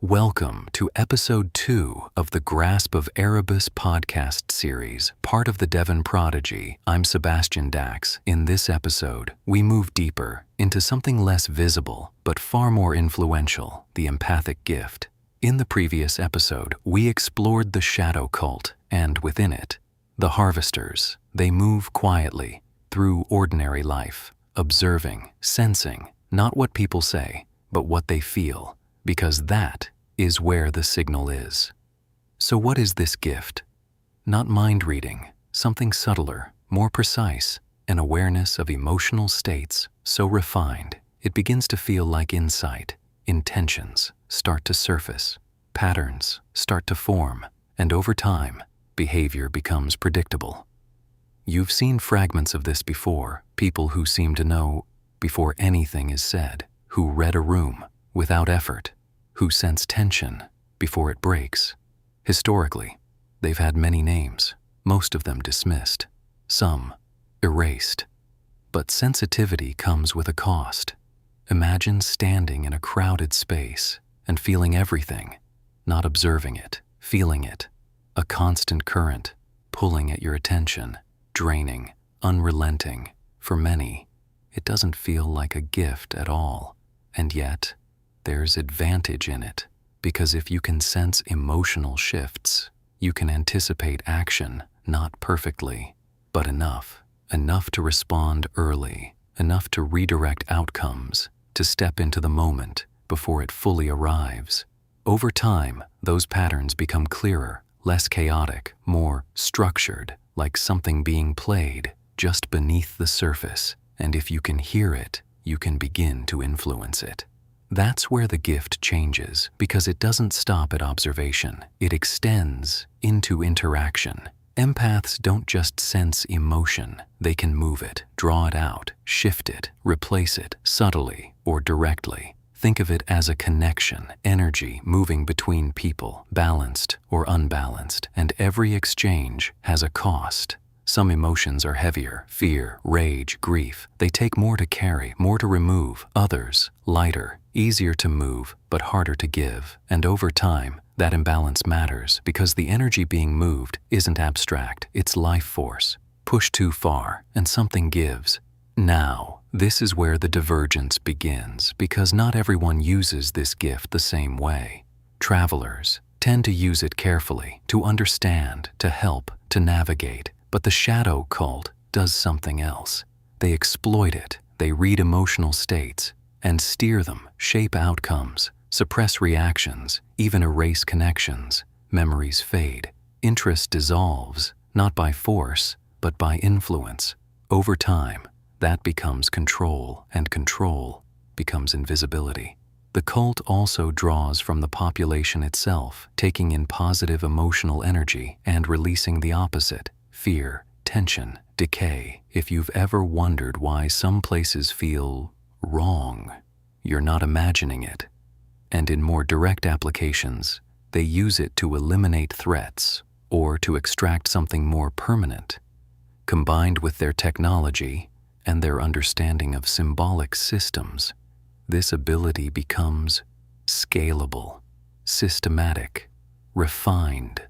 Welcome to Episode 2 of the Grasp of Erebus podcast series, part of the Devan Prodigy. I'm Sebastian Dax. In this episode, we move deeper into something less visible but far more influential, the empathic gift. In the previous episode, we explored the shadow cult and, within it, the harvesters. They move quietly through ordinary life, observing, sensing, not what people say, but what they feel, because that is where the signal is. So what is this gift? Not mind reading, something subtler, more precise, an awareness of emotional states so refined it begins to feel like insight. Intentions start to surface, patterns start to form, and over time, behavior becomes predictable. You've seen fragments of this before, people who seem to know before anything is said, who read a room without effort, who sense tension before it breaks. Historically, they've had many names, most of them dismissed, some erased. But sensitivity comes with a cost. Imagine standing in a crowded space and feeling everything, not observing it, feeling it, a constant current pulling at your attention, draining, unrelenting. For many, it doesn't feel like a gift at all, and yet, there's advantage in it, because if you can sense emotional shifts, you can anticipate action, not perfectly, but enough to respond early, enough to redirect outcomes, to step into the moment before it fully arrives. Over time, those patterns become clearer, less chaotic, more structured, like something being played just beneath the surface, and if you can hear it, you can begin to influence it. That's where the gift changes, because it doesn't stop at observation. It extends into interaction. Empaths don't just sense emotion. They can move it, draw it out, shift it, replace it, subtly or directly. Think of it as a connection, energy moving between people, balanced or unbalanced, and every exchange has a cost. Some emotions are heavier, fear, rage, grief. They take more to carry, more to remove. Others, lighter, easier to move, but harder to give. And over time, that imbalance matters because the energy being moved isn't abstract, it's life force. Push too far, and something gives. Now, this is where the divergence begins, because not everyone uses this gift the same way. Travelers tend to use it carefully, to understand, to help, to navigate. But the shadow cult does something else. They exploit it, they read emotional states, and steer them, shape outcomes, suppress reactions, even erase connections. Memories fade. Interest dissolves, not by force, but by influence. Over time, that becomes control, and control becomes invisibility. The cult also draws from the population itself, taking in positive emotional energy and releasing the opposite. Fear, tension, decay. If you've ever wondered why some places feel wrong, you're not imagining it. And in more direct applications, they use it to eliminate threats or to extract something more permanent. Combined with their technology and their understanding of symbolic systems, this ability becomes scalable, systematic, refined,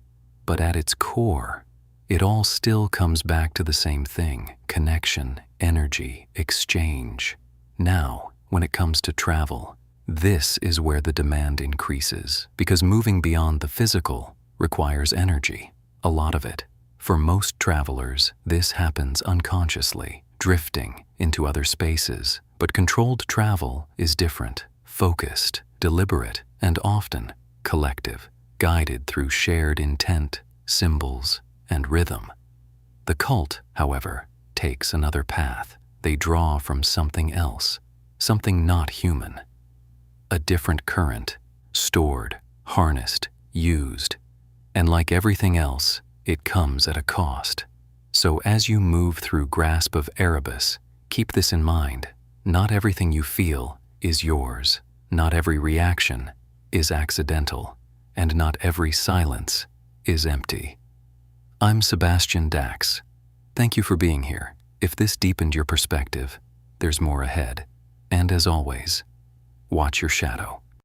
but at its core, it all still comes back to the same thing: connection, energy, exchange. Now, when it comes to travel, this is where the demand increases, because moving beyond the physical requires energy, a lot of it. For most travelers, this happens unconsciously, drifting into other spaces. But controlled travel is different, focused, deliberate, and often collective, guided through shared intent, symbols, and rhythm. The cult, however, takes another path. They draw from something else, something not human. A different current, stored, harnessed, used. And like everything else, it comes at a cost. So as you move through Grasp of Erebus, keep this in mind. Not everything you feel is yours. Not every reaction is accidental. And not every silence is empty. I'm Sebastian Dax. Thank you for being here. If this deepened your perspective, there's more ahead. And as always, watch your shadow.